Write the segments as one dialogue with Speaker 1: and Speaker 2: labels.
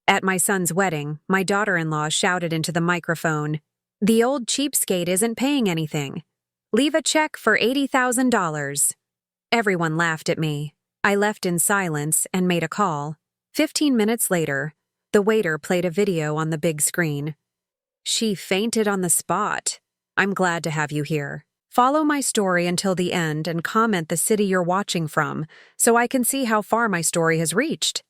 Speaker 1: At my son's wedding, my daughter-in-law shouted into the microphone, "The old cheapskate isn't paying anything. Leave a check for $80,000. Everyone laughed at me. I left in silence and made a call. 15 minutes later, the waiter played a video on the big screen. "She fainted on the spot. I'm glad to have you here. Follow my story until the end and comment the city you're watching from so I can see how far my story has reached."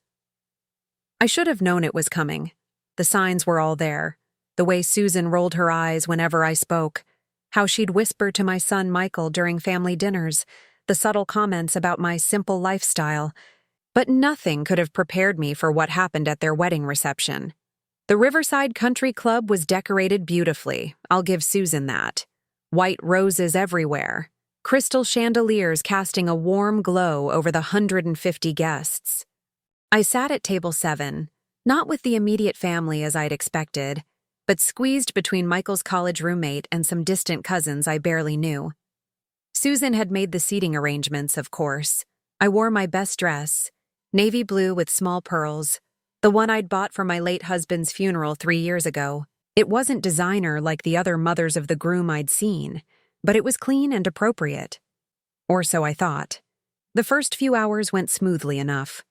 Speaker 1: I should have known it was coming. The signs were all there. The way Susan rolled her eyes whenever I spoke, how she'd whisper to my son Michael during family dinners, the subtle comments about my simple lifestyle. But nothing could have prepared me for what happened at their wedding reception. The Riverside Country Club was decorated beautifully, I'll give Susan that. White roses everywhere, crystal chandeliers casting a warm glow over the 150 guests. I sat at table 7, not with the immediate family as I'd expected, but squeezed between Michael's college roommate and some distant cousins I barely knew. Susan had made the seating arrangements, of course. I wore my best dress, navy blue with small pearls, the one I'd bought for my late husband's funeral 3 years ago. It wasn't designer like the other mothers of the groom I'd seen, but it was clean and appropriate. Or so I thought. The first few hours went smoothly enough.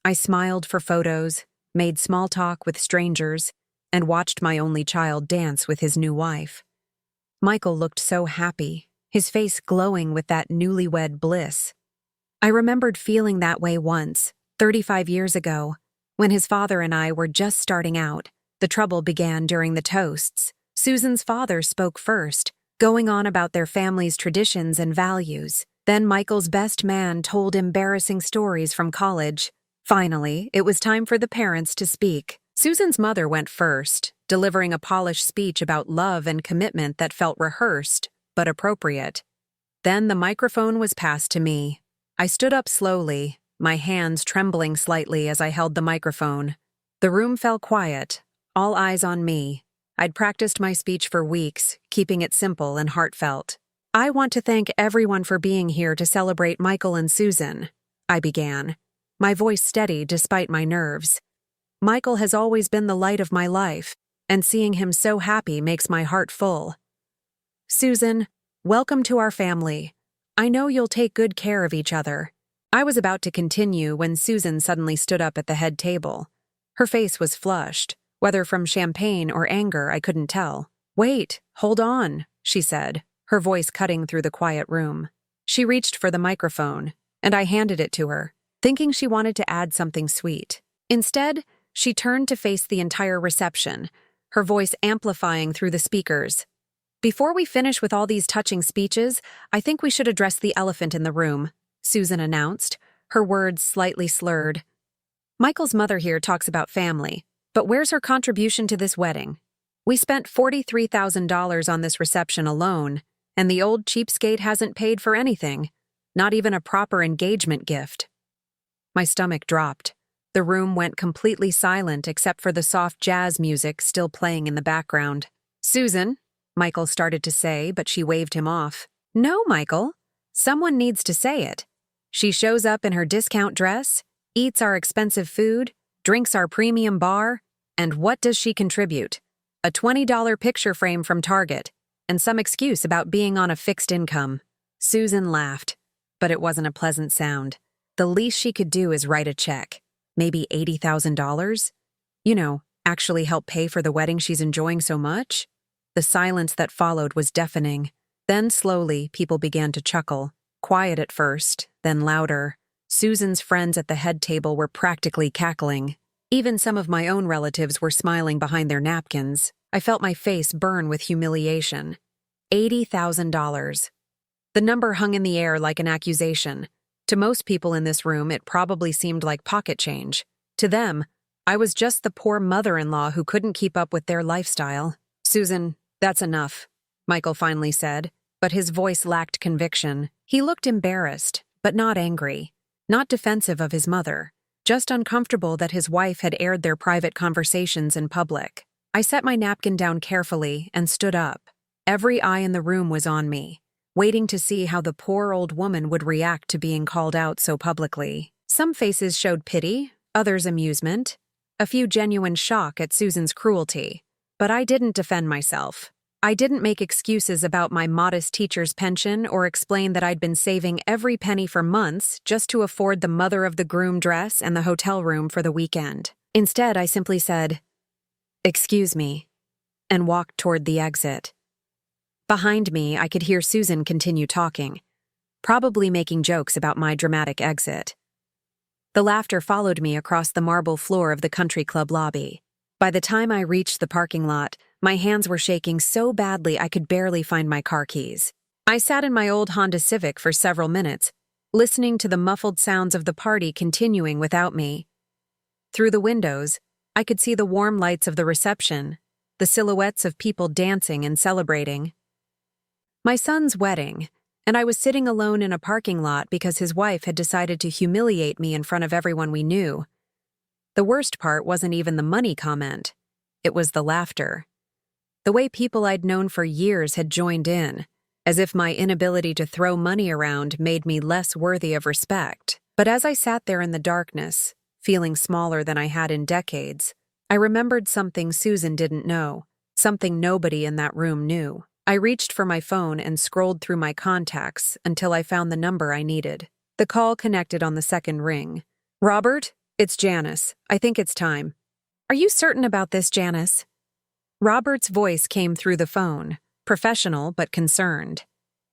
Speaker 1: I smiled for photos, made small talk with strangers, and watched my only child dance with his new wife. Michael looked so happy, his face glowing with that newlywed bliss. I remembered feeling that way once, 35 years ago, when his father and I were just starting out. The trouble began during the toasts. Susan's father spoke first, going on about their family's traditions and values. Then Michael's best man told embarrassing stories from college. Finally, it was time for the parents to speak. Susan's mother went first, delivering a polished speech about love and commitment that felt rehearsed, but appropriate. Then the microphone was passed to me. I stood up slowly, my hands trembling slightly as I held the microphone. The room fell quiet, all eyes on me. I'd practiced my speech for weeks, keeping it simple and heartfelt. "I want to thank everyone for being here to celebrate Michael and Susan," I began, my voice steady despite my nerves. "Michael has always been the light of my life, and seeing him so happy makes my heart full. Susan, welcome to our family. I know you'll take good care of each other." I was about to continue when Susan suddenly stood up at the head table. Her face was flushed, whether from champagne or anger I couldn't tell. "Wait, hold on," she said, her voice cutting through the quiet room. She reached for the microphone, and I handed it to her, thinking she wanted to add something sweet. Instead, she turned to face the entire reception, her voice amplifying through the speakers. "Before we finish with all these touching speeches, I think we should address the elephant in the room," Susan announced, her words slightly slurred. "Michael's mother here talks about family, but where's her contribution to this wedding? We spent $43,000 on this reception alone, and the old cheapskate hasn't paid for anything, not even a proper engagement gift." My stomach dropped. The room went completely silent except for the soft jazz music still playing in the background. "Susan," Michael started to say, but she waved him off. "No, Michael. Someone needs to say it. She shows up in her discount dress, eats our expensive food, drinks our premium bar, and what does she contribute? A $20 picture frame from Target, and some excuse about being on a fixed income." Susan laughed, but it wasn't a pleasant sound. The least she could do is write a check. Maybe $80,000? Actually help pay for the wedding she's enjoying so much? The silence that followed was deafening. Then slowly, people began to chuckle. Quiet at first, then louder. Susan's friends at the head table were practically cackling. Even some of my own relatives were smiling behind their napkins. I felt my face burn with humiliation. $80,000. The number hung in the air like an accusation. To most people in this room, it probably seemed like pocket change. To them, I was just the poor mother-in-law who couldn't keep up with their lifestyle. "Susan, that's enough," Michael finally said, but his voice lacked conviction. He looked embarrassed, but not angry, not defensive of his mother, just uncomfortable that his wife had aired their private conversations in public. I set my napkin down carefully and stood up. Every eye in the room was on me, waiting to see how the poor old woman would react to being called out so publicly. Some faces showed pity, others amusement. a few genuine shock at Susan's cruelty. But I didn't defend myself. I didn't make excuses about my modest teacher's pension or explain that I'd been saving every penny for months just to afford the mother-of-the-groom dress and the hotel room for the weekend. Instead, I simply said, "Excuse me," and walked toward the exit. Behind me, I could hear Susan continue talking, probably making jokes about my dramatic exit. The laughter followed me across the marble floor of the country club lobby. By the time I reached the parking lot, my hands were shaking so badly I could barely find my car keys. I sat in my old Honda Civic for several minutes, listening to the muffled sounds of the party continuing without me. Through the windows, I could see the warm lights of the reception, the silhouettes of people dancing and celebrating. My son's wedding, and I was sitting alone in a parking lot because his wife had decided to humiliate me in front of everyone we knew. The worst part wasn't even the money comment. It was the laughter. The way people I'd known for years had joined in, as if my inability to throw money around made me less worthy of respect. But as I sat there in the darkness, feeling smaller than I had in decades, I remembered something Susan didn't know, something nobody in that room knew. I reached for my phone and scrolled through my contacts until I found the number I needed. The call connected on the second ring. "Robert, it's Janice. I think it's time." "Are you certain about this, Janice?" Robert's voice came through the phone, professional but concerned.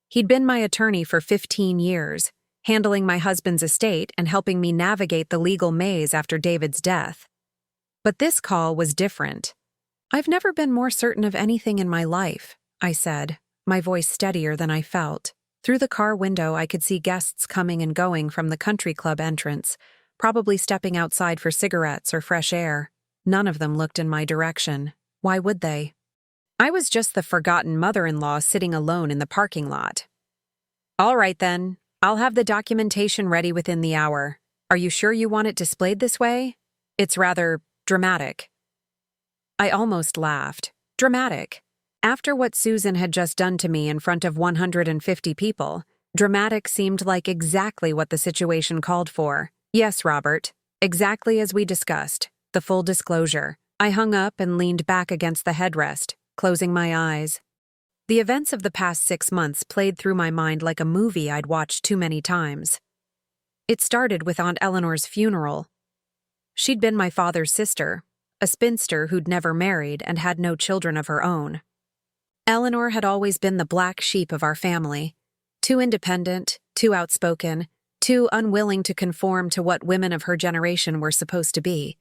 Speaker 1: He'd been my attorney for 15 years, handling my husband's estate and helping me navigate the legal maze after David's death. But this call was different. "I've never been more certain of anything in my life," I said, my voice steadier than I felt. Through the car window, I could see guests coming and going from the country club entrance, probably stepping outside for cigarettes or fresh air. None of them looked in my direction. Why would they? I was just the forgotten mother-in-law sitting alone in the parking lot. "All right then, I'll have the documentation ready within the hour. Are you sure you want it displayed this way? It's rather dramatic." I almost laughed. Dramatic. After what Susan had just done to me in front of 150 people, dramatic seemed like exactly what the situation called for. "Yes, Robert, exactly as we discussed, the full disclosure." I hung up and leaned back against the headrest, closing my eyes. The events of the past 6 months played through my mind like a movie I'd watched too many times. It started with Aunt Eleanor's funeral. She'd been my father's sister, a spinster who'd never married and had no children of her own. Eleanor had always been the black sheep of our family, too independent, too outspoken, too unwilling to conform to what women of her generation were supposed to be.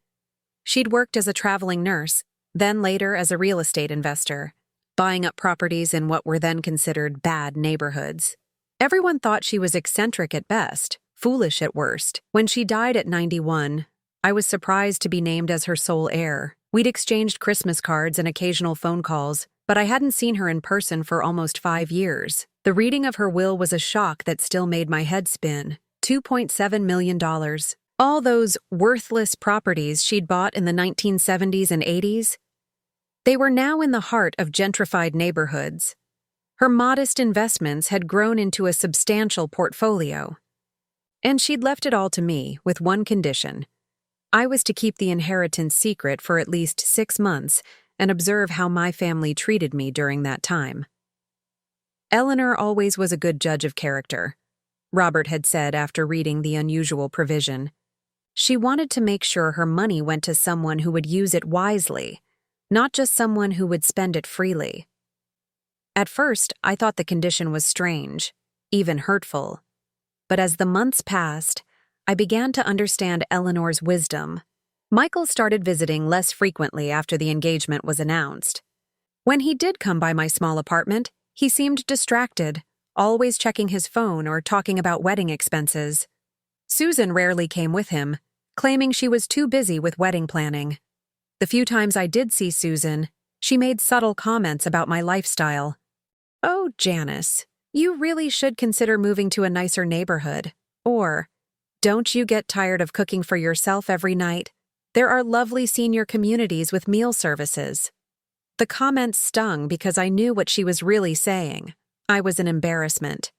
Speaker 1: She'd worked as a traveling nurse, then later as a real estate investor, buying up properties in what were then considered bad neighborhoods. Everyone thought she was eccentric at best, foolish at worst. When she died at 91, I was surprised to be named as her sole heir. We'd exchanged Christmas cards and occasional phone calls, but I hadn't seen her in person for almost 5 years. The reading of her will was a shock that still made my head spin. $2.7 million. All those worthless properties she'd bought in the 1970s and 80s, they were now in the heart of gentrified neighborhoods. Her modest investments had grown into a substantial portfolio. And she'd left it all to me, with one condition. I was to keep the inheritance secret for at least 6 months and observe how my family treated me during that time. Eleanor always was a good judge of character, Robert had said after reading the unusual provision. She wanted to make sure her money went to someone who would use it wisely, not just someone who would spend it freely. At first, I thought the condition was strange, even hurtful. But as the months passed, I began to understand Eleanor's wisdom. Michael started visiting less frequently after the engagement was announced. When he did come by my small apartment, he seemed distracted, always checking his phone or talking about wedding expenses. Susan rarely came with him, claiming she was too busy with wedding planning. The few times I did see Susan, she made subtle comments about my lifestyle. "Oh, Janice, you really should consider moving to a nicer neighborhood." Or, "Don't you get tired of cooking for yourself every night? There are lovely senior communities with meal services." The comments stung because I knew what she was really saying. I was an embarrassment.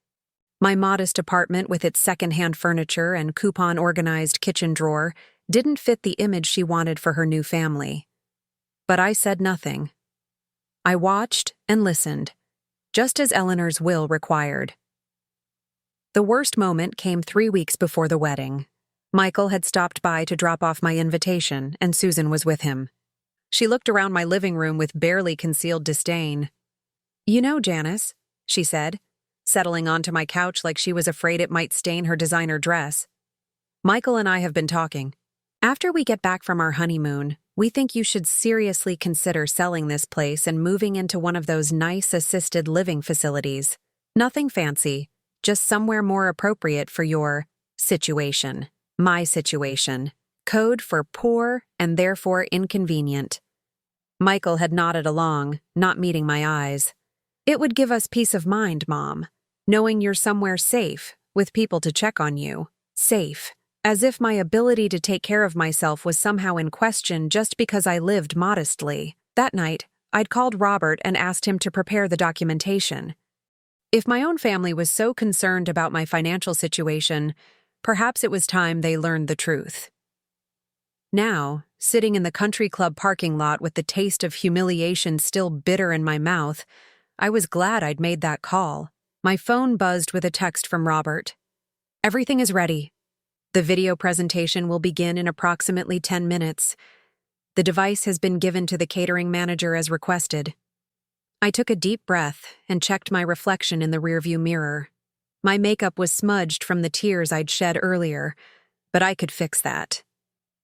Speaker 1: My modest apartment with its secondhand furniture and coupon-organized kitchen drawer didn't fit the image she wanted for her new family. But I said nothing. I watched and listened, just as Eleanor's will required. The worst moment came 3 weeks before the wedding. Michael had stopped by to drop off my invitation, and Susan was with him. She looked around my living room with barely concealed disdain. "You know, Janice," she said, settling onto my couch like she was afraid it might stain her designer dress. "Michael and I have been talking. After we get back from our honeymoon, we think you should seriously consider selling this place and moving into one of those nice assisted living facilities. Nothing fancy, just somewhere more appropriate for your situation. My situation. Code for poor and therefore inconvenient." Michael had nodded along, not meeting my eyes. "It would give us peace of mind, Mom, knowing you're somewhere safe, with people to check on you. Safe. As if my ability to take care of myself was somehow in question just because I lived modestly. That night, I'd called Robert and asked him to prepare the documentation. If my own family was so concerned about my financial situation, perhaps it was time they learned the truth. Now, sitting in the country club parking lot with the taste of humiliation still bitter in my mouth, I was glad I'd made that call. My phone buzzed with a text from Robert. "Everything is ready. The video presentation will begin in approximately 10 minutes. The device has been given to the catering manager as requested." I took a deep breath and checked my reflection in the rearview mirror. My makeup was smudged from the tears I'd shed earlier, but I could fix that.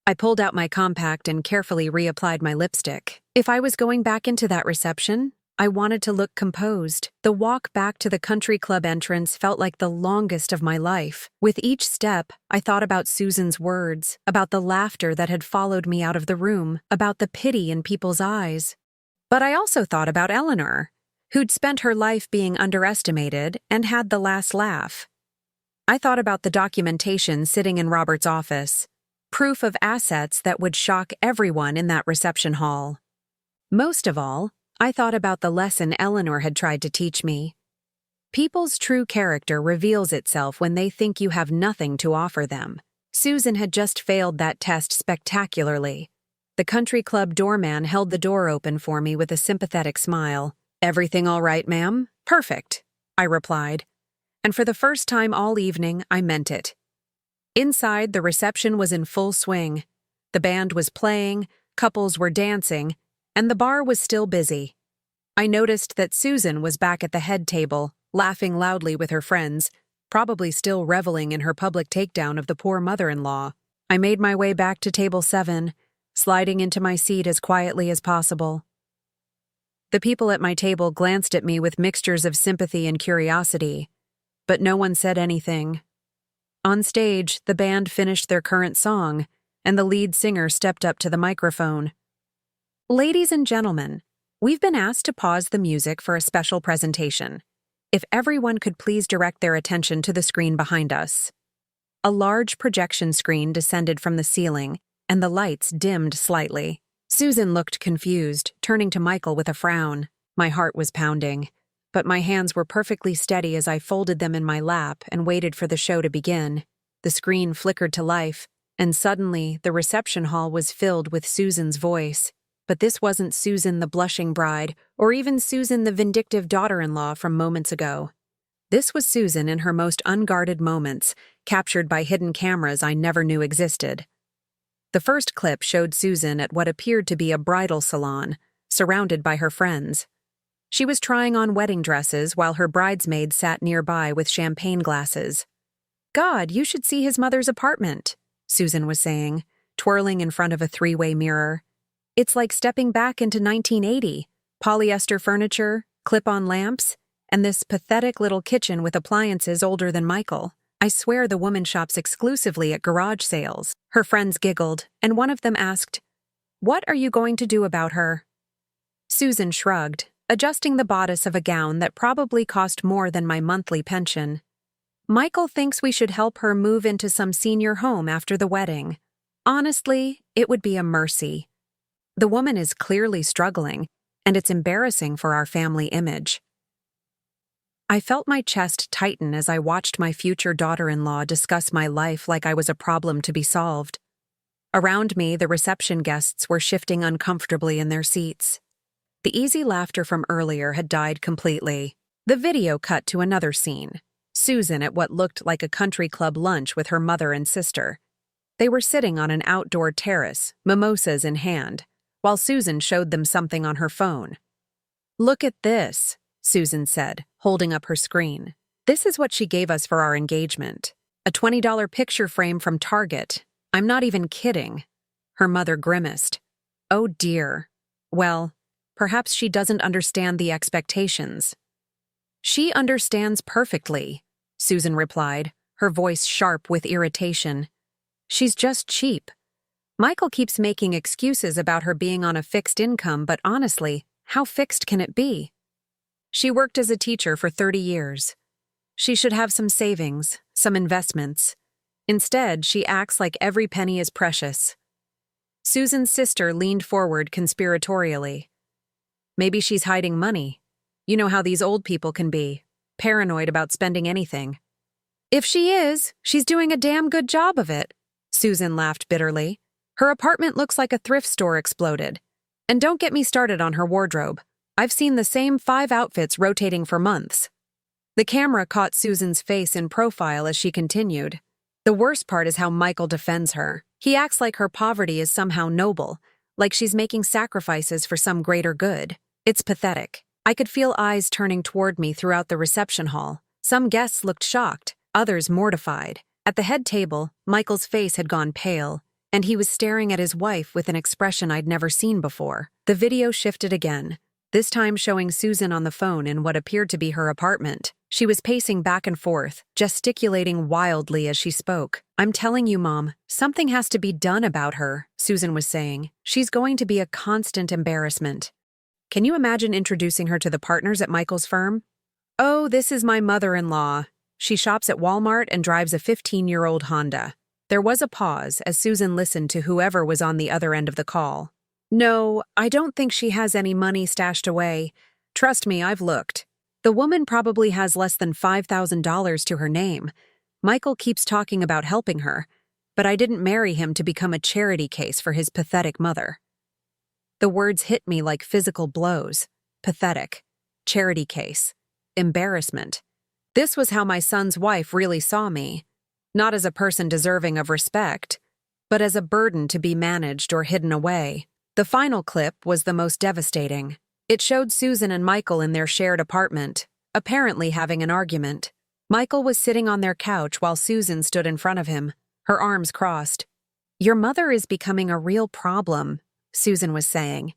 Speaker 1: I pulled out my compact and carefully reapplied my lipstick. If I was going back into that reception, I wanted to look composed. The walk back to the country club entrance felt like the longest of my life. With each step, I thought about Susan's words, about the laughter that had followed me out of the room, about the pity in people's eyes. But I also thought about Eleanor, who'd spent her life being underestimated and had the last laugh. I thought about the documentation sitting in Robert's office, proof of assets that would shock everyone in that reception hall. Most of all, I thought about the lesson Eleanor had tried to teach me. People's true character reveals itself when they think you have nothing to offer them. Susan had just failed that test spectacularly. The country club doorman held the door open for me with a sympathetic smile. "Everything all right, ma'am?" "Perfect," I replied. And for the first time all evening, I meant it. Inside, the reception was in full swing. The band was playing, couples were dancing, and the bar was still busy. I noticed that Susan was back at the head table, laughing loudly with her friends, probably still reveling in her public takedown of the poor mother-in-law. I made my way back to table 7, sliding into my seat as quietly as possible. The people at my table glanced at me with mixtures of sympathy and curiosity, but no one said anything. On stage, the band finished their current song, and the lead singer stepped up to the microphone. "Ladies and gentlemen, we've been asked to pause the music for a special presentation. If everyone could please direct their attention to the screen behind us." A large projection screen descended from the ceiling, and the lights dimmed slightly. Susan looked confused, turning to Michael with a frown. My heart was pounding, but my hands were perfectly steady as I folded them in my lap and waited for the show to begin. The screen flickered to life, and suddenly the reception hall was filled with Susan's voice. But this wasn't Susan the blushing bride, or even Susan the vindictive daughter-in-law from moments ago. This was Susan in her most unguarded moments, captured by hidden cameras I never knew existed. The first clip showed Susan at what appeared to be a bridal salon, surrounded by her friends. She was trying on wedding dresses while her bridesmaid sat nearby with champagne glasses. "God, you should see his mother's apartment," Susan was saying, twirling in front of a 3-way mirror. "It's like stepping back into 1980. Polyester furniture, clip-on lamps, and this pathetic little kitchen with appliances older than Michael. I swear the woman shops exclusively at garage sales." Her friends giggled, and one of them asked, "What are you going to do about her?" Susan shrugged, adjusting the bodice of a gown that probably cost more than my monthly pension. "Michael thinks we should help her move into some senior home after the wedding. Honestly, it would be a mercy. The woman is clearly struggling, and it's embarrassing for our family image." I felt my chest tighten as I watched my future daughter-in-law discuss my life like I was a problem to be solved. Around me, the reception guests were shifting uncomfortably in their seats. The easy laughter from earlier had died completely. The video cut to another scene. Susan at what looked like a country club lunch with her mother and sister. They were sitting on an outdoor terrace, mimosas in hand, while Susan showed them something on her phone. "Look at this," Susan said, holding up her screen. "This is what she gave us for our engagement. A $20 picture frame from Target. I'm not even kidding." Her mother grimaced. "Oh dear. Well, perhaps she doesn't understand the expectations." "She understands perfectly," Susan replied, her voice sharp with irritation. "She's just cheap. Michael keeps making excuses about her being on a fixed income, but honestly, how fixed can it be? She worked as a teacher for 30 years. She should have some savings, some investments. Instead, she acts like every penny is precious." Susan's sister leaned forward conspiratorially. "Maybe she's hiding money. You know how these old people can be, paranoid about spending anything." "If she is, she's doing a damn good job of it," Susan laughed bitterly. "Her apartment looks like a thrift store exploded. And don't get me started on her wardrobe. I've seen the same 5 outfits rotating for months." The camera caught Susan's face in profile as she continued. "The worst part is how Michael defends her. He acts like her poverty is somehow noble, like she's making sacrifices for some greater good. It's pathetic." I could feel eyes turning toward me throughout the reception hall. Some guests looked shocked, others mortified. At the head table, Michael's face had gone pale, and he was staring at his wife with an expression I'd never seen before. The video shifted again, this time showing Susan on the phone in what appeared to be her apartment. She was pacing back and forth, gesticulating wildly as she spoke. "I'm telling you, Mom, something has to be done about her," Susan was saying. "She's going to be a constant embarrassment." Can you imagine introducing her to the partners at Michael's firm? "Oh, this is my mother-in-law. She shops at Walmart and drives a 15-year-old Honda." There was a pause as Susan listened to whoever was on the other end of the call. "No, I don't think she has any money stashed away. Trust me, I've looked. The woman probably has less than $5,000 to her name. Michael keeps talking about helping her, but I didn't marry him to become a charity case for his pathetic mother." The words hit me like physical blows. Pathetic. Charity case. Embarrassment. This was how my son's wife really saw me. Not as a person deserving of respect, but as a burden to be managed or hidden away. The final clip was the most devastating. It showed Susan and Michael in their shared apartment, apparently having an argument. Michael was sitting on their couch while Susan stood in front of him, her arms crossed. "Your mother is becoming a real problem," Susan was saying.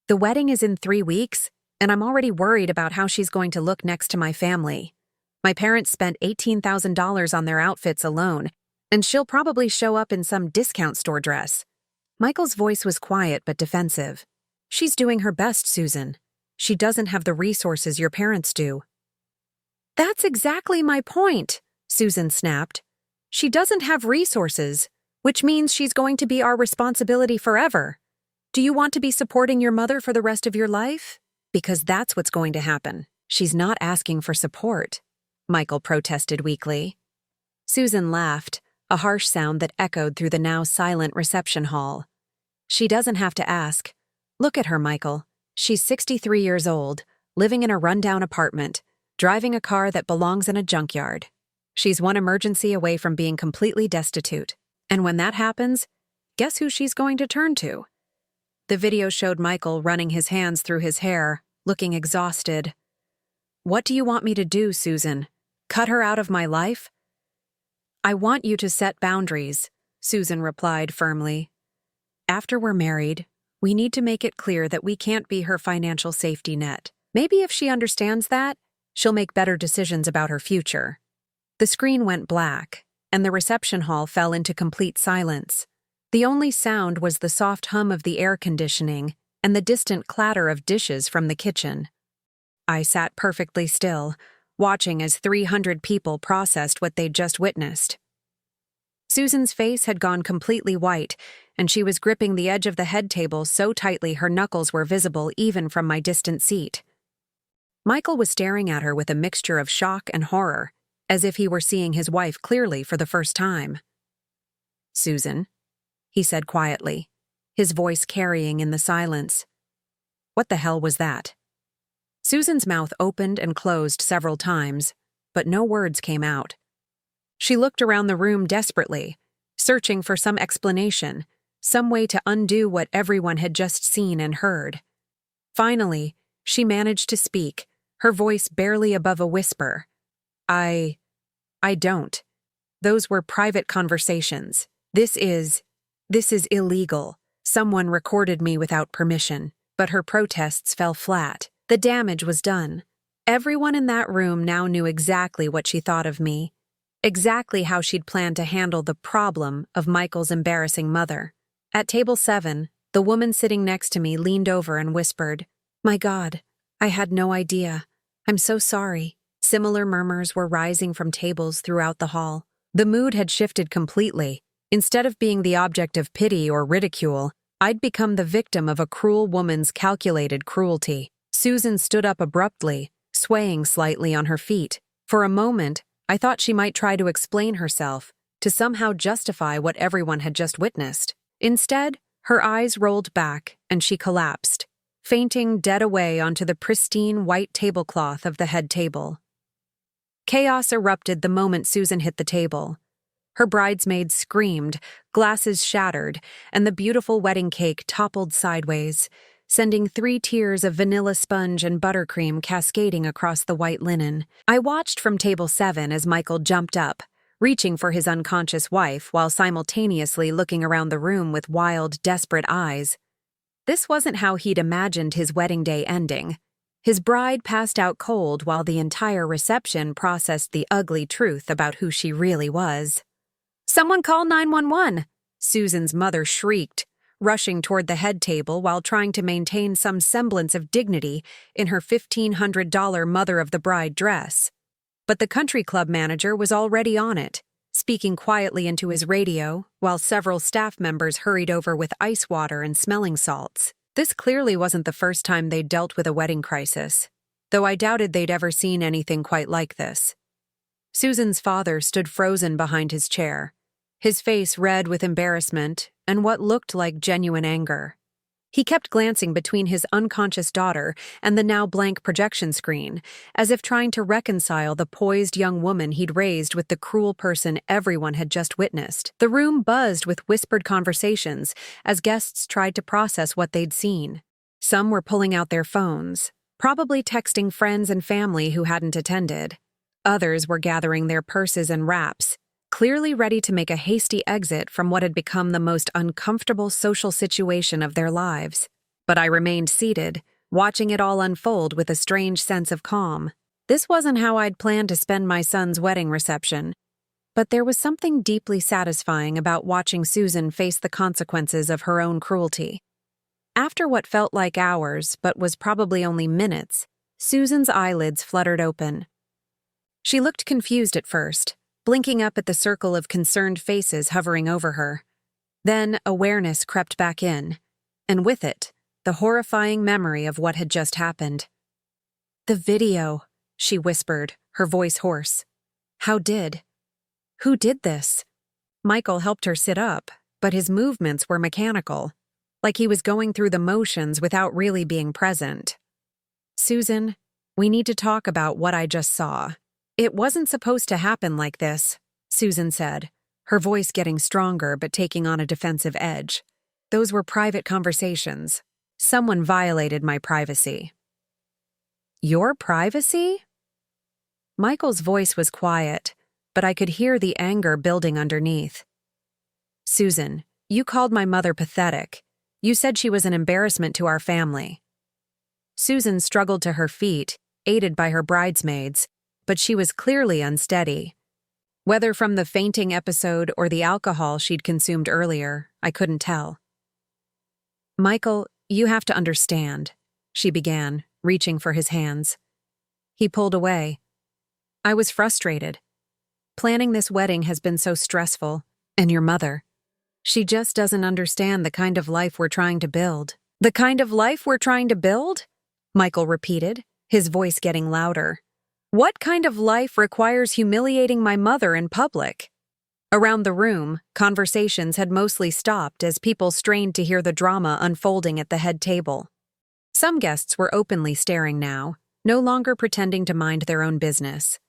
Speaker 1: "The wedding is in 3 weeks, and I'm already worried about how she's going to look next to my family. My parents spent $18,000 on their outfits alone, and she'll probably show up in some discount store dress." Michael's voice was quiet but defensive. "She's doing her best, Susan. She doesn't have the resources your parents do." "That's exactly my point," Susan snapped. "She doesn't have resources, which means she's going to be our responsibility forever. Do you want to be supporting your mother for the rest of your life? Because that's what's going to happen." "She's not asking for support," Michael protested weakly. Susan laughed, a harsh sound that echoed through the now silent reception hall. "She doesn't have to ask. Look at her, Michael. She's 63 years old, living in a rundown apartment, driving a car that belongs in a junkyard. She's one emergency away from being completely destitute. And when that happens, guess who she's going to turn to?" The video showed Michael running his hands through his hair, looking exhausted. "What do you want me to do, Susan? Cut her out of my life?" "I want you to set boundaries," Susan replied firmly. "After we're married, we need to make it clear that we can't be her financial safety net. Maybe if she understands that, she'll make better decisions about her future." The screen went black, and the reception hall fell into complete silence. The only sound was the soft hum of the air conditioning and the distant clatter of dishes from the kitchen. I sat perfectly still, watching as 300 people processed what they'd just witnessed. Susan's face had gone completely white, and she was gripping the edge of the head table so tightly her knuckles were visible even from my distant seat. Michael was staring at her with a mixture of shock and horror, as if he were seeing his wife clearly for the first time. "Susan," he said quietly, his voice carrying in the silence. What the hell was that? Susan's mouth opened and closed several times, but no words came out. She looked around the room desperately, searching for some explanation, some way to undo what everyone had just seen and heard. Finally, she managed to speak, her voice barely above a whisper. I don't. Those were private conversations. This is illegal. Someone recorded me without permission, but her protests fell flat. The damage was done. Everyone in that room now knew exactly what she thought of me, exactly how she'd planned to handle the problem of Michael's embarrassing mother. At table 7, the woman sitting next to me leaned over and whispered, "My God, I had no idea. I'm so sorry." Similar murmurs were rising from tables throughout the hall. The mood had shifted completely. Instead of being the object of pity or ridicule, I'd become the victim of a cruel woman's calculated cruelty. Susan stood up abruptly, swaying slightly on her feet. For a moment, I thought she might try to explain herself, to somehow justify what everyone had just witnessed. Instead, her eyes rolled back and she collapsed, fainting dead away onto the pristine white tablecloth of the head table. Chaos erupted the moment Susan hit the table. Her bridesmaids screamed, glasses shattered, and the beautiful wedding cake toppled sideways, sending 3 tiers of vanilla sponge and buttercream cascading across the white linen. I watched from table 7 as Michael jumped up, reaching for his unconscious wife while simultaneously looking around the room with wild, desperate eyes. This wasn't how he'd imagined his wedding day ending. His bride passed out cold while the entire reception processed the ugly truth about who she really was. "Someone call 911!" Susan's mother shrieked, rushing toward the head table while trying to maintain some semblance of dignity in her $1,500 mother-of-the-bride dress. But the country club manager was already on it, speaking quietly into his radio while several staff members hurried over with ice water and smelling salts. This clearly wasn't the first time they'd dealt with a wedding crisis, though I doubted they'd ever seen anything quite like this. Susan's father stood frozen behind his chair, his face red with embarrassment and what looked like genuine anger. He kept glancing between his unconscious daughter and the now blank projection screen, as if trying to reconcile the poised young woman he'd raised with the cruel person everyone had just witnessed. The room buzzed with whispered conversations as guests tried to process what they'd seen. Some were pulling out their phones, probably texting friends and family who hadn't attended. Others were gathering their purses and wraps, clearly ready to make a hasty exit from what had become the most uncomfortable social situation of their lives. But I remained seated, watching it all unfold with a strange sense of calm. This wasn't how I'd planned to spend my son's wedding reception, but there was something deeply satisfying about watching Susan face the consequences of her own cruelty. After what felt like hours, but was probably only minutes, Susan's eyelids fluttered open. She looked confused at first, blinking up at the circle of concerned faces hovering over her. Then awareness crept back in, and with it, the horrifying memory of what had just happened. "The video," she whispered, her voice hoarse. Who did this?" Michael helped her sit up, but his movements were mechanical, like he was going through the motions without really being present. "Susan, we need to talk about what I just saw. It wasn't supposed to happen like this," Susan said, her voice getting stronger but taking on a defensive edge. "Those were private conversations. Someone violated my privacy." "Your privacy?" Michael's voice was quiet, but I could hear the anger building underneath. "Susan, you called my mother pathetic. You said she was an embarrassment to our family." Susan struggled to her feet, aided by her bridesmaids, but she was clearly unsteady. Whether from the fainting episode or the alcohol she'd consumed earlier, I couldn't tell. "Michael, you have to understand," she began, reaching for his hands. He pulled away. "I was frustrated. Planning this wedding has been so stressful, and your mother. She just doesn't understand the kind of life we're trying to build." "The kind of life we're trying to build?" Michael repeated, his voice getting louder. "What kind of life requires humiliating my mother in public?" Around the room, conversations had mostly stopped as people strained to hear the drama unfolding at the head table. Some guests were openly staring now, no longer pretending to mind their own business.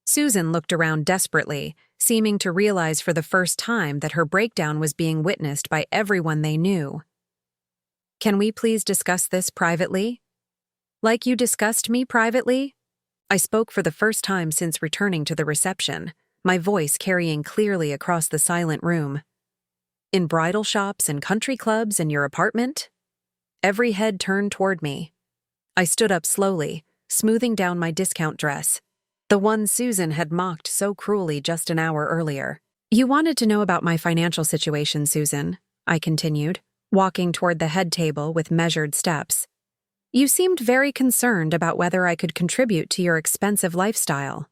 Speaker 1: Susan looked around desperately, seeming to realize for the first time that her breakdown was being witnessed by everyone they knew. "Can we please discuss this privately?" "Like you discussed me privately?" I spoke for the first time since returning to the reception, my voice carrying clearly across the silent room. "In bridal shops and country clubs in your apartment?" Every head turned toward me. I stood up slowly, smoothing down my discount dress, the one Susan had mocked so cruelly just an hour earlier. "You wanted to know about my financial situation, Susan," I continued, walking toward the head table with measured steps. "You seemed very concerned about whether I could contribute to your expensive lifestyle."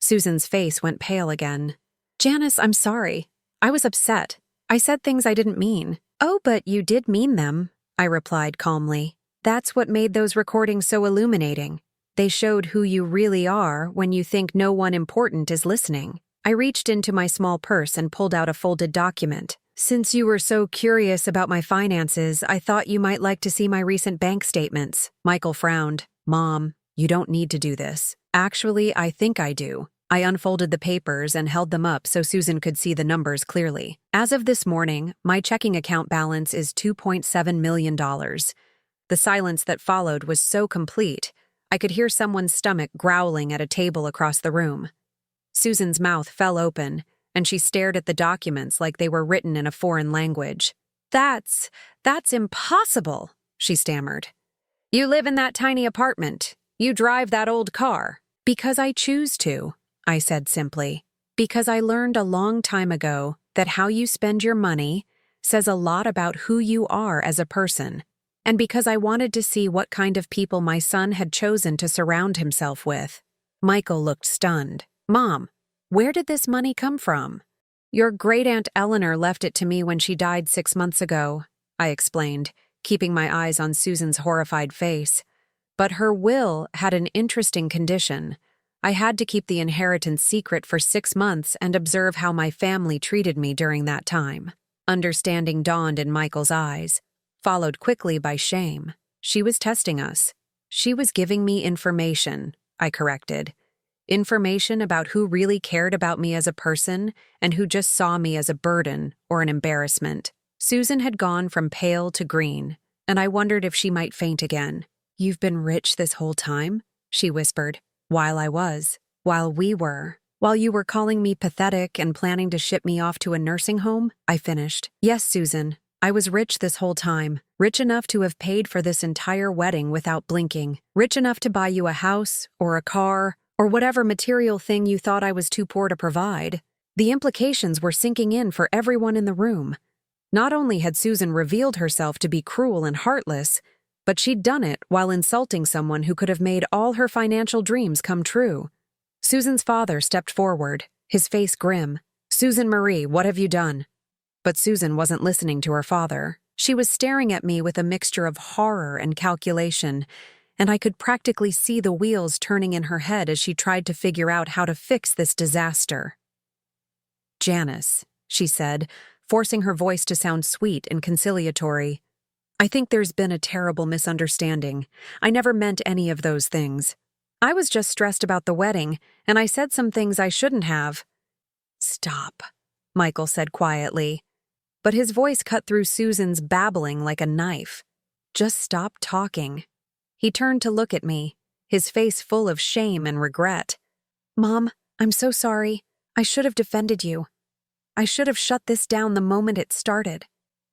Speaker 1: Susan's face went pale again. "Janice, I'm sorry. I was upset. I said things I didn't mean." "Oh, but you did mean them," I replied calmly. "That's what made those recordings so illuminating. They showed who you really are when you think no one important is listening." I reached into my small purse and pulled out a folded document. "Since you were so curious about my finances, I thought you might like to see my recent bank statements." Michael frowned. "Mom, you don't need to do this." "Actually, I think I do." I unfolded the papers and held them up so Susan could see the numbers clearly. "As of this morning, my checking account balance is $2.7 million. The silence that followed was so complete, I could hear someone's stomach growling at a table across the room. Susan's mouth fell open, and she stared at the documents like they were written in a foreign language. That's impossible," she stammered. "You live in that tiny apartment. You drive that old car." "Because I choose to," I said simply. "Because I learned a long time ago that how you spend your money says a lot about who you are as a person, and because I wanted to see what kind of people my son had chosen to surround himself with." Michael looked stunned. "Mom, where did this money come from?" "Your great-aunt Eleanor left it to me when she died 6 months ago," I explained, keeping my eyes on Susan's horrified face. "But her will had an interesting condition. I had to keep the inheritance secret for 6 months and observe how my family treated me during that time." Understanding dawned in Michael's eyes, followed quickly by shame. She was testing us. She was giving me information, I corrected. Information about who really cared about me as a person and who just saw me as a burden or an embarrassment. Susan had gone from pale to green, and I wondered if she might faint again. "You've been rich this whole time?" she whispered. While you were calling me pathetic and planning to ship me off to a nursing home," I finished. "Yes, Susan, I was rich this whole time, rich enough to have paid for this entire wedding without blinking, rich enough to buy you a house or a car or whatever material thing you thought I was too poor to provide." The implications were sinking in for everyone in the room. Not only had Susan revealed herself to be cruel and heartless, but she'd done it while insulting someone who could have made all her financial dreams come true. Susan's father stepped forward, his face grim. "Susan Marie, what have you done?" But Susan wasn't listening to her father. She was staring at me with a mixture of horror and calculation, and I could practically see the wheels turning in her head as she tried to figure out how to fix this disaster. "Janice," she said, forcing her voice to sound sweet and conciliatory, "I think there's been a terrible misunderstanding. I never meant any of those things. I was just stressed about the wedding, and I said some things I shouldn't have." "Stop," Michael said quietly, but his voice cut through Susan's babbling like a knife. "Just stop talking." He turned to look at me, his face full of shame and regret. "Mom, I'm so sorry. I should have defended you. I should have shut this down the moment it started."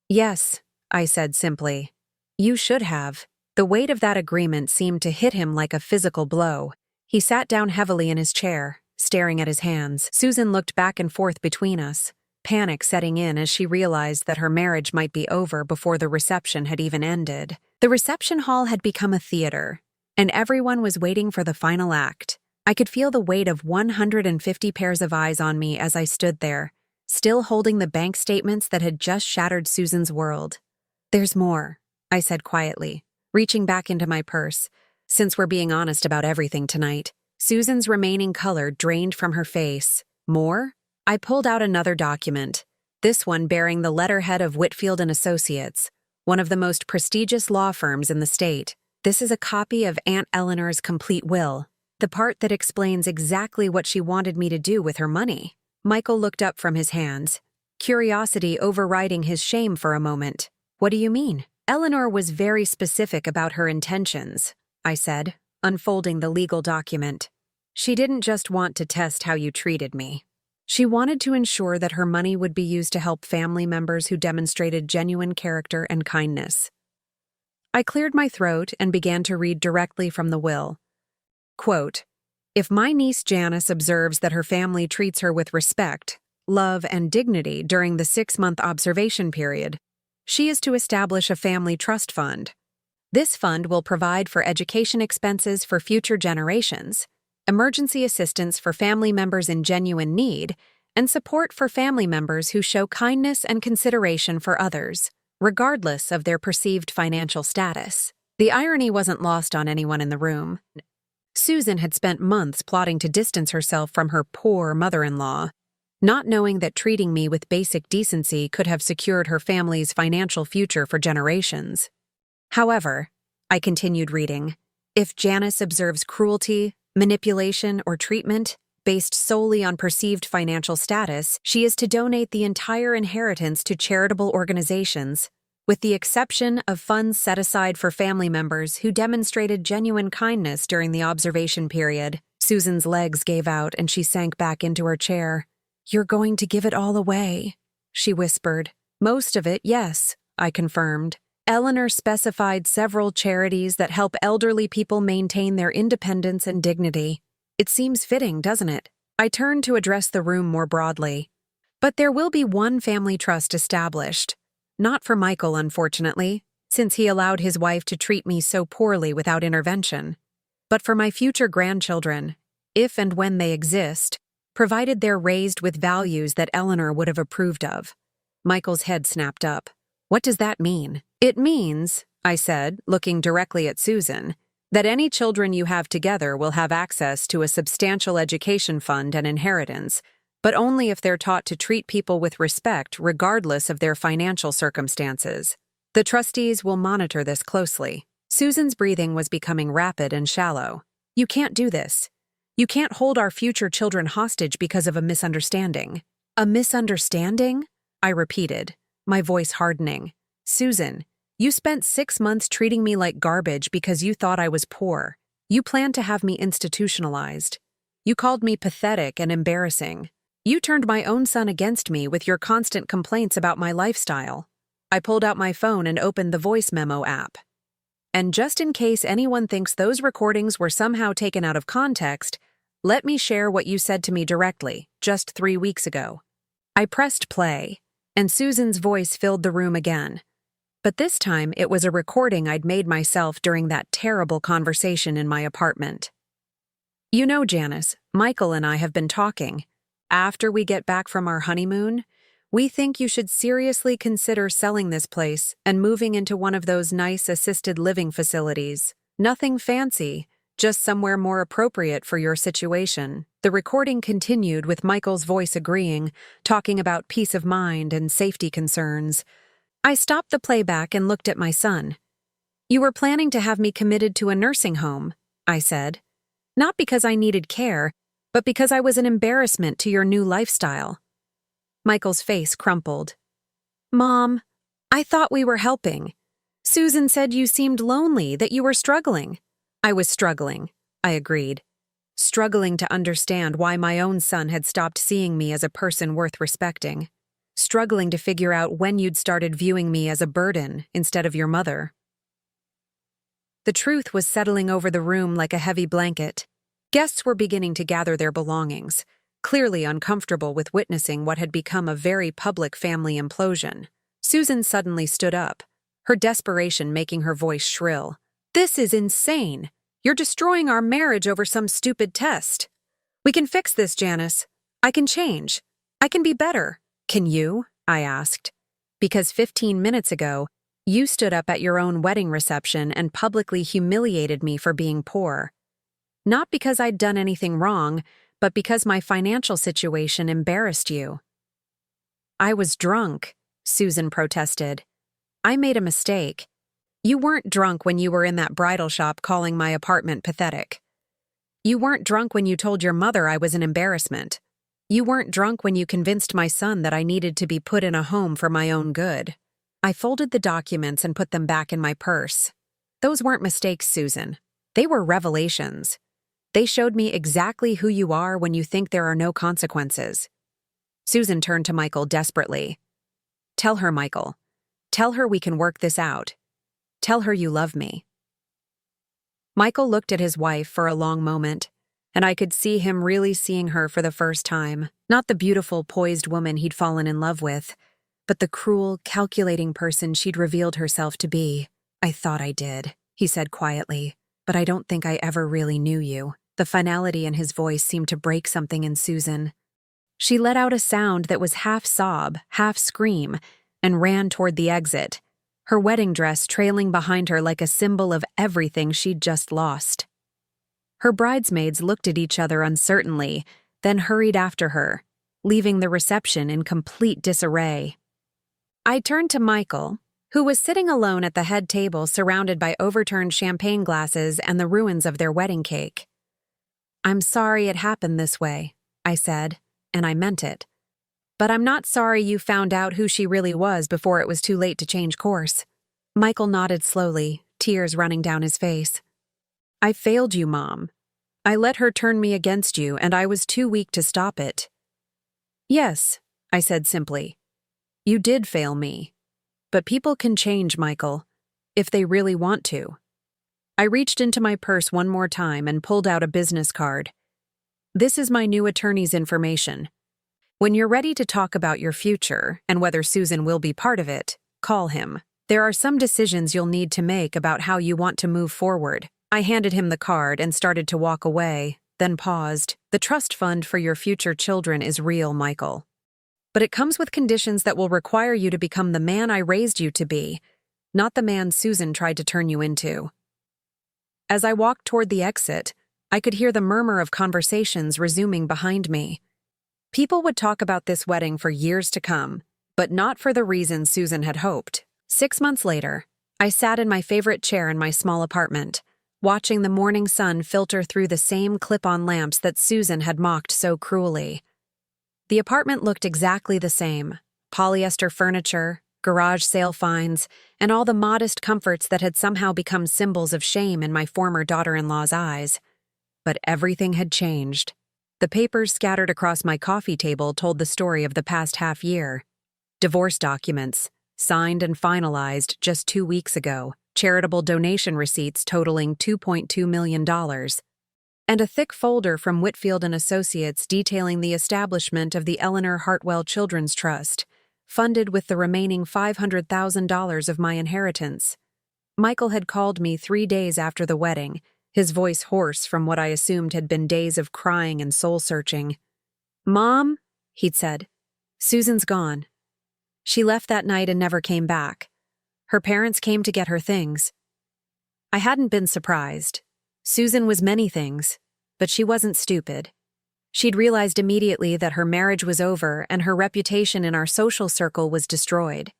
Speaker 1: "Yes," I said simply. "You should have." The weight of that agreement seemed to hit him like a physical blow. He sat down heavily in his chair, staring at his hands. Susan looked back and forth between us, panic setting in as she realized that her marriage might be over before the reception had even ended. The reception hall had become a theater, and everyone was waiting for the final act. I could feel the weight of 150 pairs of eyes on me as I stood there, still holding the bank statements that had just shattered Susan's world. "There's more," I said quietly, reaching back into my purse, since we're being honest about everything tonight. Susan's remaining color drained from her face. "More?" I pulled out another document, this one bearing the letterhead of Whitfield and Associates, one of the most prestigious law firms in the state. This is a copy of Aunt Eleanor's complete will, the part that explains exactly what she wanted me to do with her money. Michael looked up from his hands, curiosity overriding his shame for a moment. What do you mean? Eleanor was very specific about her intentions, I said, unfolding the legal document. She didn't just want to test how you treated me. She wanted to ensure that her money would be used to help family members who demonstrated genuine character and kindness. I cleared my throat and began to read directly from the will. Quote, "If my niece Janice observes that her family treats her with respect, love, and dignity during the 6-month observation period, she is to establish a family trust fund. This fund will provide for education expenses for future generations, emergency assistance for family members in genuine need, and support for family members who show kindness and consideration for others, regardless of their perceived financial status." The irony wasn't lost on anyone in the room. Susan had spent months plotting to distance herself from her poor mother-in-law, not knowing that treating me with basic decency could have secured her family's financial future for generations. However, I continued reading, if Janice observes cruelty, manipulation, or treatment based solely on perceived financial status, she is to donate the entire inheritance to charitable organizations, with the exception of funds set aside for family members who demonstrated genuine kindness during the observation period. Susan's legs gave out and she sank back into her chair. "You're going to give it all away," she whispered. "Most of it, yes," I confirmed. Eleanor specified several charities that help elderly people maintain their independence and dignity. It seems fitting, doesn't it? I turned to address the room more broadly. But there will be one family trust established. Not for Michael, unfortunately, since he allowed his wife to treat me so poorly without intervention, but for my future grandchildren, if and when they exist, provided they're raised with values that Eleanor would have approved of. Michael's head snapped up. "What does that mean?" "It means," I said, looking directly at Susan, "that any children you have together will have access to a substantial education fund and inheritance, but only if they're taught to treat people with respect regardless of their financial circumstances. The trustees will monitor this closely." Susan's breathing was becoming rapid and shallow. "You can't do this. You can't hold our future children hostage because of a misunderstanding." "A misunderstanding?" I repeated, my voice hardening. "Susan, you spent 6 months treating me like garbage because you thought I was poor. You planned to have me institutionalized. You called me pathetic and embarrassing. You turned my own son against me with your constant complaints about my lifestyle." I pulled out my phone and opened the voice memo app. "And just in case anyone thinks those recordings were somehow taken out of context, let me share what you said to me directly, just 3 weeks ago." I pressed play, and Susan's voice filled the room again. But this time it was a recording I'd made myself during that terrible conversation in my apartment. "You know, Janice, Michael and I have been talking. After we get back from our honeymoon, we think you should seriously consider selling this place and moving into one of those nice assisted living facilities. Nothing fancy, just somewhere more appropriate for your situation." The recording continued with Michael's voice agreeing, talking about peace of mind and safety concerns. I stopped the playback and looked at my son. "You were planning to have me committed to a nursing home," I said. "Not because I needed care, but because I was an embarrassment to your new lifestyle." Michael's face crumpled. "Mom, I thought we were helping. Susan said you seemed lonely, that you were struggling." I was struggling, I agreed. Struggling to understand why my own son had stopped seeing me as a person worth respecting. Struggling to figure out when you'd started viewing me as a burden instead of your mother. The truth was settling over the room like a heavy blanket. Guests were beginning to gather their belongings, clearly uncomfortable with witnessing what had become a very public family implosion. Susan suddenly stood up, her desperation making her voice shrill. "This is insane. You're destroying our marriage over some stupid test. We can fix this, Janice. I can change. I can be better." "Can you?" I asked. "Because 15 minutes ago, you stood up at your own wedding reception and publicly humiliated me for being poor. Not because I'd done anything wrong, but because my financial situation embarrassed you." "I was drunk," Susan protested. "I made a mistake. You weren't drunk when you were in that bridal shop calling my apartment pathetic. You weren't drunk when you told your mother I was an embarrassment. You weren't drunk when you convinced my son that I needed to be put in a home for my own good." I folded the documents and put them back in my purse. "Those weren't mistakes, Susan. They were revelations. They showed me exactly who you are when you think there are no consequences." Susan turned to Michael desperately. "Tell her, Michael. Tell her we can work this out. Tell her you love me." Michael looked at his wife for a long moment, and I could see him really seeing her for the first time. Not the beautiful, poised woman he'd fallen in love with, but the cruel, calculating person she'd revealed herself to be. "I thought I did," he said quietly, "but I don't think I ever really knew you." The finality in his voice seemed to break something in Susan. She let out a sound that was half sob, half scream, and ran toward the exit, her wedding dress trailing behind her like a symbol of everything she'd just lost. Her bridesmaids looked at each other uncertainly, then hurried after her, leaving the reception in complete disarray. I turned to Michael, who was sitting alone at the head table surrounded by overturned champagne glasses and the ruins of their wedding cake. "I'm sorry it happened this way," I said, and I meant it. "But I'm not sorry you found out who she really was before it was too late to change course." Michael nodded slowly, tears running down his face. "I failed you, Mom. I let her turn me against you, and I was too weak to stop it." "Yes," I said simply. "You did fail me. But people can change, Michael, if they really want to." I reached into my purse one more time and pulled out a business card. "This is my new attorney's information. When you're ready to talk about your future and whether Susan will be part of it, call him. There are some decisions you'll need to make about how you want to move forward." I handed him the card and started to walk away, then paused. "The trust fund for your future children is real, Michael. But it comes with conditions that will require you to become the man I raised you to be, not the man Susan tried to turn you into." As I walked toward the exit, I could hear the murmur of conversations resuming behind me. People would talk about this wedding for years to come, but not for the reasons Susan had hoped. 6 months later, I sat in my favorite chair in my small apartment, watching the morning sun filter through the same clip-on lamps that Susan had mocked so cruelly. The apartment looked exactly the same: polyester furniture, garage sale finds, and all the modest comforts that had somehow become symbols of shame in my former daughter-in-law's eyes. But everything had changed. The papers scattered across my coffee table told the story of the past half year. Divorce documents, signed and finalized just 2 weeks ago, charitable donation receipts totaling $2.2 million, and a thick folder from Whitfield and Associates detailing the establishment of the Eleanor Hartwell Children's Trust, funded with the remaining $500,000 of my inheritance. Michael had called me 3 days after the wedding, his voice hoarse from what I assumed had been days of crying and soul-searching. "Mom," he'd said, "Susan's gone. She left that night and never came back. Her parents came to get her things." I hadn't been surprised. Susan was many things, but she wasn't stupid. She'd realized immediately that her marriage was over and her reputation in our social circle was destroyed.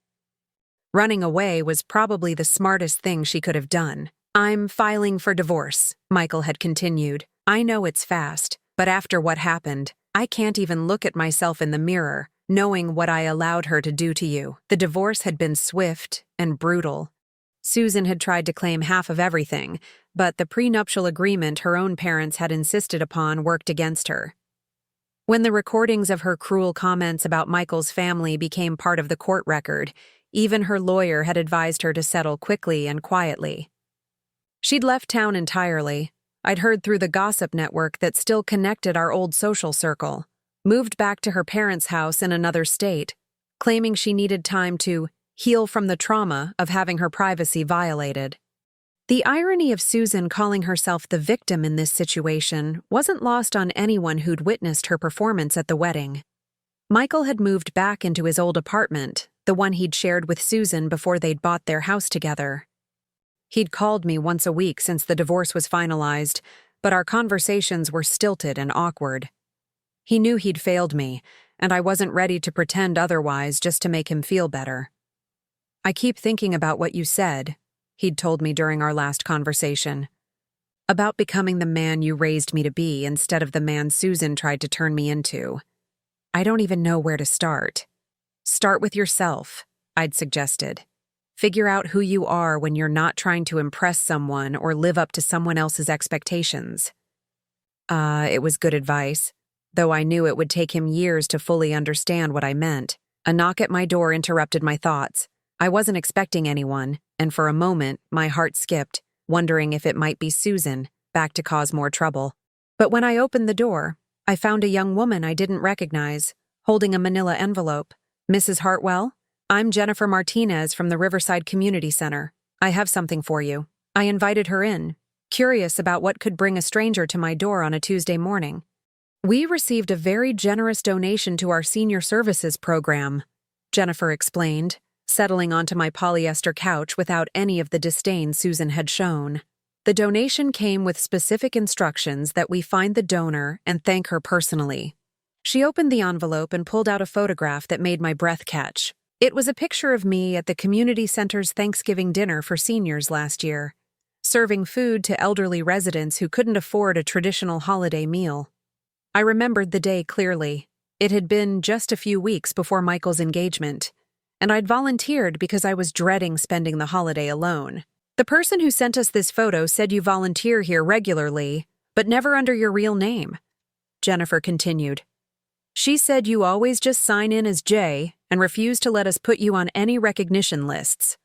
Speaker 1: Running away was probably the smartest thing she could have done. "I'm filing for divorce," Michael had continued. "I know it's fast, but after what happened, I can't even look at myself in the mirror, knowing what I allowed her to do to you." The divorce had been swift and brutal. Susan had tried to claim half of everything, but the prenuptial agreement her own parents had insisted upon worked against her. When the recordings of her cruel comments about Michael's family became part of the court record, even her lawyer had advised her to settle quickly and quietly. She'd left town entirely. I'd heard through the gossip network that still connected our old social circle, moved back to her parents' house in another state, claiming she needed time to heal from the trauma of having her privacy violated. The irony of Susan calling herself the victim in this situation wasn't lost on anyone who'd witnessed her performance at the wedding. Michael had moved back into his old apartment, the one he'd shared with Susan before they'd bought their house together. He'd called me once a week since the divorce was finalized, but our conversations were stilted and awkward. He knew he'd failed me, and I wasn't ready to pretend otherwise just to make him feel better. "I keep thinking about what you said," he'd told me during our last conversation. "About becoming the man you raised me to be instead of the man Susan tried to turn me into. I don't even know where to start." "Start with yourself," I'd suggested. "Figure out who you are when you're not trying to impress someone or live up to someone else's expectations." It was good advice, though I knew it would take him years to fully understand what I meant. A knock at my door interrupted my thoughts. I wasn't expecting anyone, and for a moment, my heart skipped, wondering if it might be Susan, back to cause more trouble. But when I opened the door, I found a young woman I didn't recognize, holding a manila envelope. "Mrs. Hartwell? I'm Jennifer Martinez from the Riverside Community Center. I have something for you." I invited her in, curious about what could bring a stranger to my door on a Tuesday morning. "We received a very generous donation to our senior services program," Jennifer explained, settling onto my polyester couch without any of the disdain Susan had shown. "The donation came with specific instructions that we find the donor and thank her personally." She opened the envelope and pulled out a photograph that made my breath catch. It was a picture of me at the community center's Thanksgiving dinner for seniors last year, serving food to elderly residents who couldn't afford a traditional holiday meal. I remembered the day clearly. It had been just a few weeks before Michael's engagement, and I'd volunteered because I was dreading spending the holiday alone. "The person who sent us this photo said you volunteer here regularly, but never under your real name," Jennifer continued. "She said you always just sign in as Jay and refuse to let us put you on any recognition lists."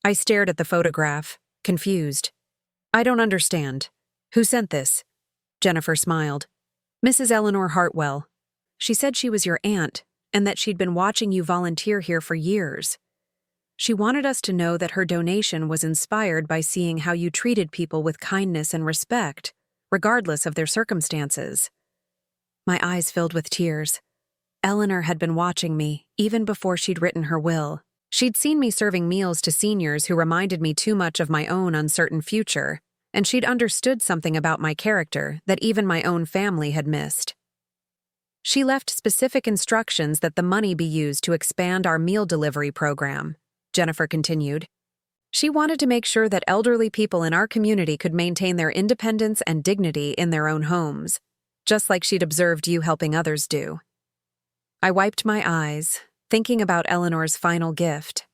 Speaker 1: I stared at the photograph, confused. "I don't understand. Who sent this?" Jennifer smiled. "Mrs. Eleanor Hartwell. She said she was your aunt and that she'd been watching you volunteer here for years. She wanted us to know that her donation was inspired by seeing how you treated people with kindness and respect, regardless of their circumstances." My eyes filled with tears. Eleanor had been watching me, even before she'd written her will. She'd seen me serving meals to seniors who reminded me too much of my own uncertain future, and she'd understood something about my character that even my own family had missed. "She left specific instructions that the money be used to expand our meal delivery program," Jennifer continued. "She wanted to make sure that elderly people in our community could maintain their independence and dignity in their own homes, just like she'd observed you helping others do." I wiped my eyes, thinking about Eleanor's final gift.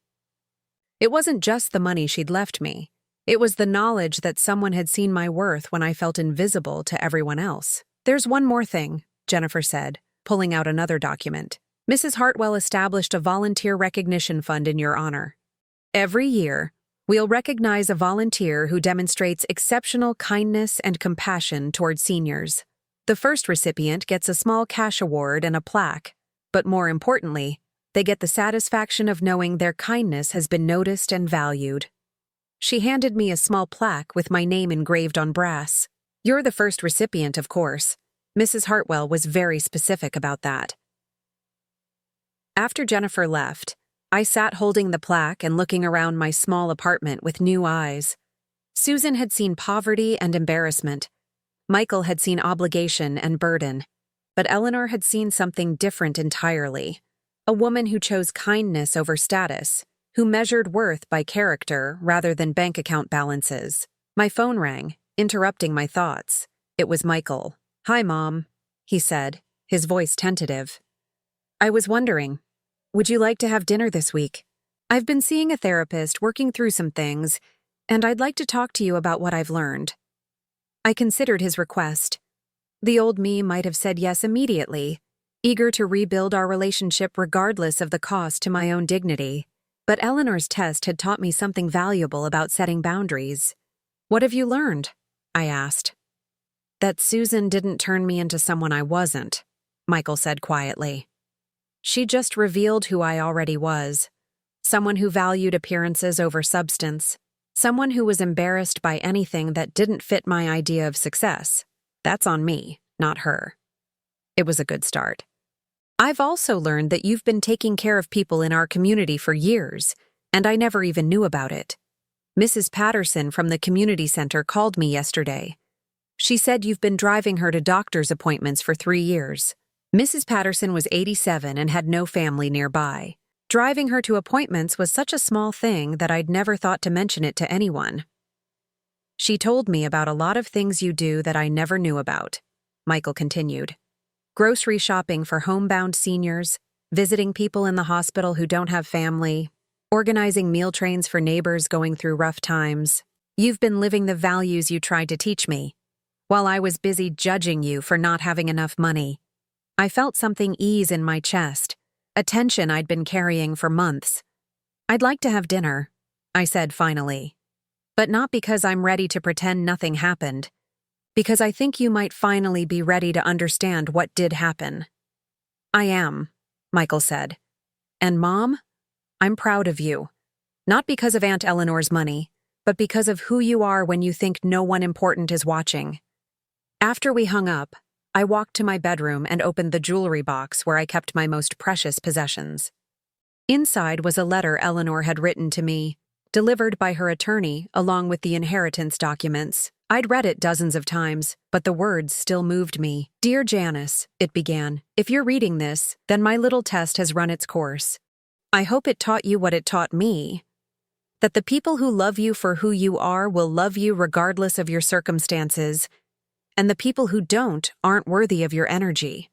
Speaker 1: It wasn't just the money she'd left me. It was the knowledge that someone had seen my worth when I felt invisible to everyone else. "There's one more thing," Jennifer said, pulling out another document. "Mrs. Hartwell established a volunteer recognition fund in your honor. Every year, we'll recognize a volunteer who demonstrates exceptional kindness and compassion toward seniors. The first recipient gets a small cash award and a plaque, but more importantly, they get the satisfaction of knowing their kindness has been noticed and valued." She handed me a small plaque with my name engraved on brass. "You're the first recipient, of course. Mrs. Hartwell was very specific about that." After Jennifer left, I sat holding the plaque and looking around my small apartment with new eyes. Susan had seen poverty and embarrassment. Michael had seen obligation and burden. But Eleanor had seen something different entirely. A woman who chose kindness over status, who measured worth by character rather than bank account balances. My phone rang, interrupting my thoughts. It was Michael. "Hi, Mom," he said, his voice tentative. "I was wondering, would you like to have dinner this week? I've been seeing a therapist, working through some things, and I'd like to talk to you about what I've learned." I considered his request. The old me might have said yes immediately, eager to rebuild our relationship regardless of the cost to my own dignity. But Eleanor's test had taught me something valuable about setting boundaries. "What have you learned?" I asked. "That Susan didn't turn me into someone I wasn't," Michael said quietly. "She just revealed who I already was. Someone who valued appearances over substance. Someone who was embarrassed by anything that didn't fit my idea of success. That's on me, not her." It was a good start. "I've also learned that you've been taking care of people in our community for years, and I never even knew about it. Mrs. Patterson from the community center called me yesterday. She said you've been driving her to doctor's appointments for 3 years. Mrs. Patterson was 87 and had no family nearby. Driving her to appointments was such a small thing that I'd never thought to mention it to anyone. She told me about a lot of things you do that I never knew about, Michael continued. Grocery shopping for homebound seniors, visiting people in the hospital who don't have family, organizing meal trains for neighbors going through rough times. You've been living the values you tried to teach me, while I was busy judging you for not having enough money. I felt something ease in my chest, a tension I'd been carrying for months. I'd like to have dinner, I said finally. But not because I'm ready to pretend nothing happened, because I think you might finally be ready to understand what did happen. I am, Michael said. And Mom, I'm proud of you. Not because of Aunt Eleanor's money, but because of who you are when you think no one important is watching. After we hung up, I walked to my bedroom and opened the jewelry box where I kept my most precious possessions. Inside was a letter Eleanor had written to me, delivered by her attorney along with the inheritance documents. I'd read it dozens of times, but the words still moved me. Dear Janice, it began, if you're reading this, then my little test has run its course. I hope it taught you what it taught me. That the people who love you for who you are will love you regardless of your circumstances, and the people who don't aren't worthy of your energy.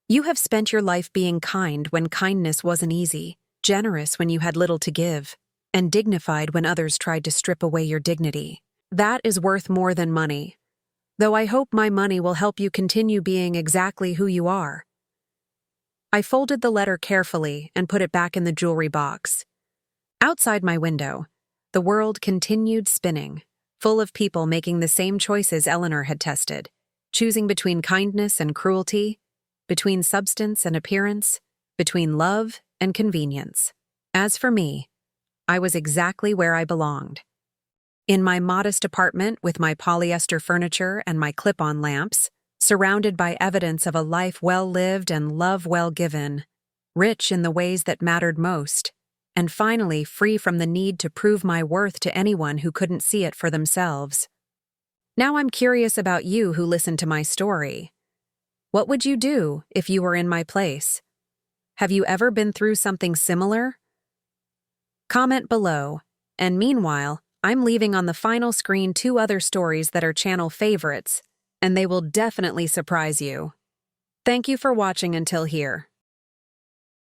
Speaker 1: You have spent your life being kind when kindness wasn't easy, generous when you had little to give, and dignified when others tried to strip away your dignity. That is worth more than money, though I hope my money will help you continue being exactly who you are. I folded the letter carefully and put it back in the jewelry box. Outside my window, the world continued spinning, full of people making the same choices Eleanor had tested, choosing between kindness and cruelty, between substance and appearance, between love and convenience. As for me, I was exactly where I belonged. In my modest apartment with my polyester furniture and my clip-on lamps, surrounded by evidence of a life well lived and love well given, rich in the ways that mattered most, and finally free from the need to prove my worth to anyone who couldn't see it for themselves. Now I'm curious about you who listened to my story. What would you do if you were in my place? Have you ever been through something similar? Comment below, and meanwhile, I'm leaving on the final screen 2 other stories that are channel favorites, and they will definitely surprise you. Thank you for watching until here.